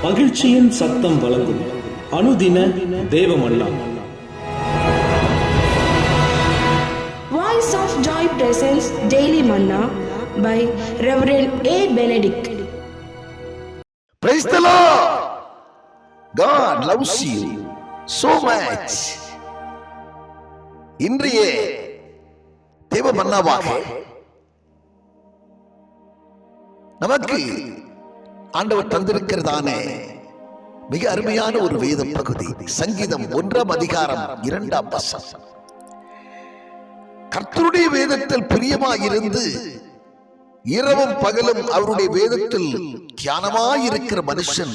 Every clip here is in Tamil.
மகிழ்ச்சியின் சத்தம் வழங்கும் அனுதின தேவமன்னா. Voice of Joy presents Daily Manna by Reverend A. Benedict. Praise the Lord. God loves you so much. இன்றைய தேவ மன்னாவாக நமக்கு ஆண்டவர் தந்திருக்கிறதான மிக அருமையான ஒரு வேத பகுதி சங்கீதம் 1ஆம் அதிகாரம் 2ஆம் வசனம். கர்த்தருடைய வேதத்தில் பிரியமாயிருந்து இரவும் பகலும் அவருடைய வேதத்தில் தியானமாயிருக்கிற மனுஷன்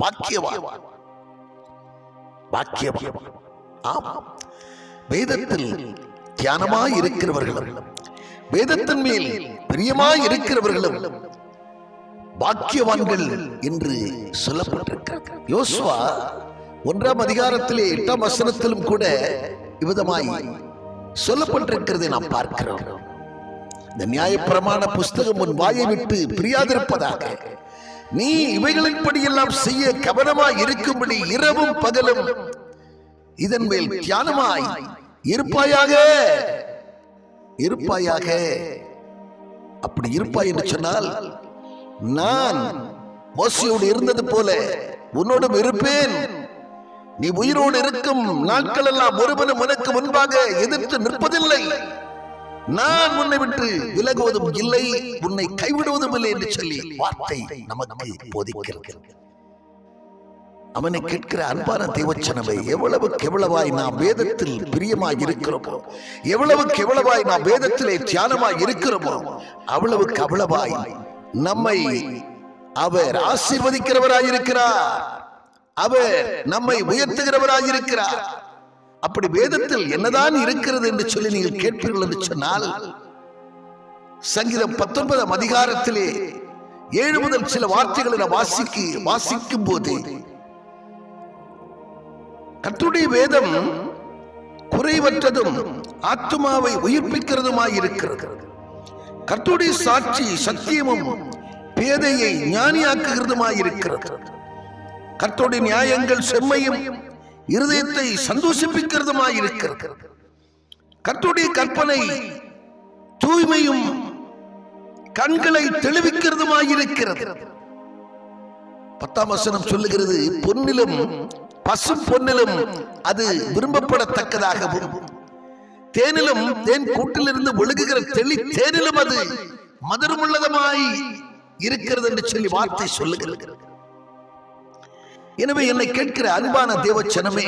பாக்கியவான். பாக்கியவான். ஆமாம், வேதத்தில் தியானமாயிருக்கிறவர்களும் வேதத்தின் மேல் பிரியமாயிருக்கிறவர்களும் பாக்கியவான்கள் என்று சொல்லப்பட்டிருக்கிறது. யோசுவா 1ஆம் அதிகாரத்திலே 8ஆம் வசனத்திலும் கூட இவ்விதமாய் சொல்லப்பட்டிருக்கிறதை நாம் பார்க்கிறோம். இந்த நியாயப்பிரமாண புஸ்தகம் உன் வாயை விட்டு பிரியாதிருப்பதாக, நீ இவைகளின்படி எல்லாம் செய்ய கவனமாய் இருக்கும்படி இரவும் பகலும் இதன் மேல் தியானமாய் இருப்பாயாக. இருப்பாயாக. அப்படி இருப்பாய் என்று சொன்னால், நான் மோசேயோடு இருந்தது போல உன்னோடும் இருப்பேன். நீ உயிரோடு இருக்கும் நாட்கள் எல்லாம் ஒருவனும் உனக்கு முன்பாக எதிர்த்து நிற்பதில்லை. நான் உன்னை விட்டு விலகுவதும் இல்லை, உன்னை கைவிடுவதும் இல்லை என்று சொல்லி வார்த்தை நமக்கு போதிக்கிறது. அவனை கேட்கிற அன்பான தேவச்சனவை, எவ்வளவுக்கு எவ்வளவாய் நாம் வேதத்தில் பிரியமாய் இருக்கிறோமோ, எவ்வளவுக்கு எவ்வளவாய் நாம் வேதத்திலே தியானமாய் இருக்கிறோமோ, அவ்வளவுக்கு அவ்வளவாய் நம்மை அவர் ஆசீர்வதிக்கிறவராயிருக்கிறார். அவர் நம்மை உயர்த்துகிறவராயிருக்கிறார். அப்படி வேதத்தில் என்னதான் இருக்கிறது என்று சொல்லி நீங்கள் கேட்பீர்கள் என்று சொன்னால், சங்கீதம் 19ஆம் அதிகாரத்திலே 7 முதல் சில வார்த்தைகளை வாசிக்கும் போது, கர்த்தருடைய வேதம் குறைவற்றதும் ஆத்துமாவை உயிர்ப்பிக்கிறதுமாயிருக்கிறது. கர்த்தருடைய சாட்சி சத்தியமும் பேதையை ஞானியாக்குகிறதுமாயிருக்கிறது. கர்த்தருடைய நியாயங்கள் செம்மையும் இருதயத்தை சந்தோஷிப்பிக்கிறதுமாயிருக்கிறது. கர்த்தருடைய கற்பனை தூய்மையும் கண்களை தெளிவிக்கிறதுமாயிருக்கிறது. 10ஆம் வசனம் சொல்லுகிறது, பொன்னிலும் பசும் பொன்னிலும் அது விரும்பப்படத்தக்கதாகவும், தேனிலும் தேன் கூட்டிலிருந்து ஒழுகுகிற தெளி தேனிலும் அது மதுரமுள்ளதுமாய் இருக்கிறது என்று சொல்லி வார்த்தை சொல்லுகிறது. எனவே என்னை கேட்கிற அன்பான தேவச்சனமே,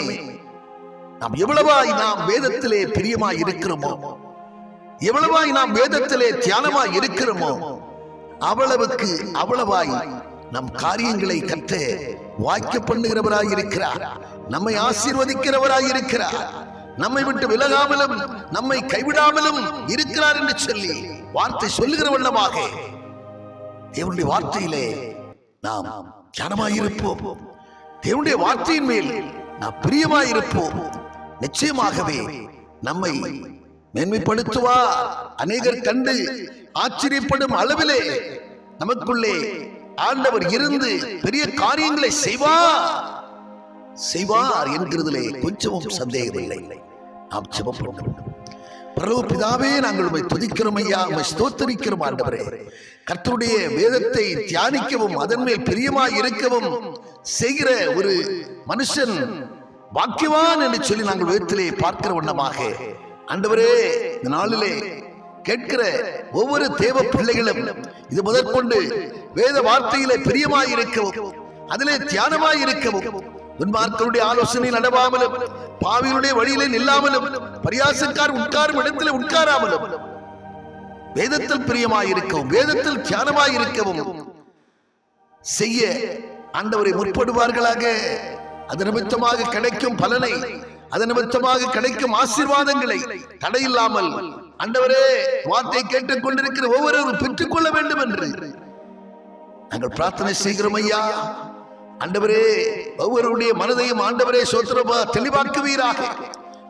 நாம் எவ்வளவாய் நாம் வேதத்திலே பிரியமாய் இருக்கிறோமோ, எவ்வளவாய் நாம் வேதத்திலே தியானமாய் இருக்கிறோமோ, அவ்வளவுக்கு அவ்வளவாய் நம் காரியங்களை கற்ற வாய்க்க பண்ணுகிறவராய் இருக்கிறார். நம்மை ஆசீர்வதிக்கிறவராய் இருக்கிறார். நம்மை விட்டு விலகாமலும் நம்மை கைவிடாமலும் இருக்கிறார் என்று சொல்லி வார்த்தை சொல்லுகிற வண்ணமாக தேவனுடைய வார்த்தையிலே நாம் தியானமாயிருப்போம். தேவனுடைய வார்த்தையின் மேல் நாம் பிரியமாயிருப்போம். நிச்சயமாகவே நம்மை மேன்மைப்படுத்துவார். அநேகர் கண்டு ஆச்சரியப்படும் அளவிலே நமக்குள்ளே ஆண்டவர் இருந்து பெரிய காரியங்களை செய்வார் என்கிறதிலே கொஞ்சமும் சந்தேகமில்லை. நாம் ஜெபம் பண்ணுவோம். பரலோக பிதாவே, நாங்கள் உம்மை துதிக்கிறோம் ஐயா, உம்மை ஸ்தோத்திரிக்கிறோம் ஆண்டவரே. கர்த்தருடைய வேதத்தை தியானிக்கவும் அதன் மேல் பிரியமாய் இருக்கவும் செய்கிற ஒரு மனுஷன் பாக்கியவான் என்று சொல்லி நாங்கள் வேதத்திலே பார்க்கிற வண்ணமாக ஆண்டவரே, இந்த நாளிலே கேட்கிற ஒவ்வொரு தேவ பிள்ளைகளும் இது முதற்கொண்டு வேத வார்த்தையிலே பிரியமாயிருக்கவும் அதிலே தியானமாயிருக்கவும், துன்மார்க்கருடைய ஆலோசனை நடவாமலும் பாவிகளுடைய வழியிலே நில்லாமலும் பரியாசக்கார் உட்காரும் இடத்திலே உட்காராமலும் வேதத்தில் பிரியமாயிருக்கவும் வேதத்தில் தியானமாயிருக்கவும் செய்ய ஆண்டவரை முற்படுவார்களாக. அது நிமித்தமாக கிடைக்கும் பலனை, அது நிமித்தமாக கிடைக்கும் ஆசீர்வாதங்களை தடையில்லாமல் ஆண்டவரே வார்த்தை கேட்டுக் கொண்டிருக்கிற ஒவ்வொருவரும் பெற்றுக் கொள்ள வேண்டும் என்று நாங்கள் பிரார்த்தனை செய்கிறோம் ஐயா. ஆண்டவரே, ஒவ்வொருடைய மனதையும் ஆண்டவரே சோத்திரமா தெளிவாக்குவீராக.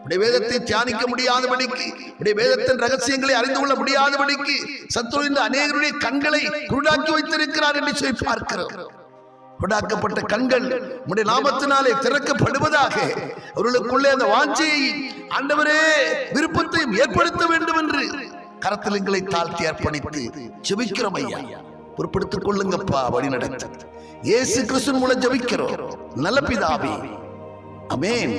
உடைய வேதத்தை தியானிக்க முடியாதபடிக்கு, உடைய வேதத்தின் ரகசியங்களை அறிந்து கொள்ள முடியாதபடிக்கு சத்துரு இந்த அநேகருடைய கண்களை குருடாக்கி வைத்திருக்கிறார் என்று சொல்லி பார்க்கிறோம். கொடாக்கப்பட்ட கண்கள் உம்முடைய நாமத்தினாலே திறக்கப்படுவதாக. அவர்களுக்குள்ளே அந்த வாஞ்சையை ஆண்டவரே விருப்பத்தையும் ஏற்படுத்த வேண்டும் என்று கரத்தில் எங்களை தாழ்த்தி அர்ப்பணித்து ஜெபிக்கிறோம் ஐயா. பொறுப்படுத்திக் கொள்ளுங்கப்பா, வழி நடத்த இயேசு கிறிஸ்துவின் மூலம் ஜெபிக்கிறோம் நல்ல பிதாவே, ஆமென்.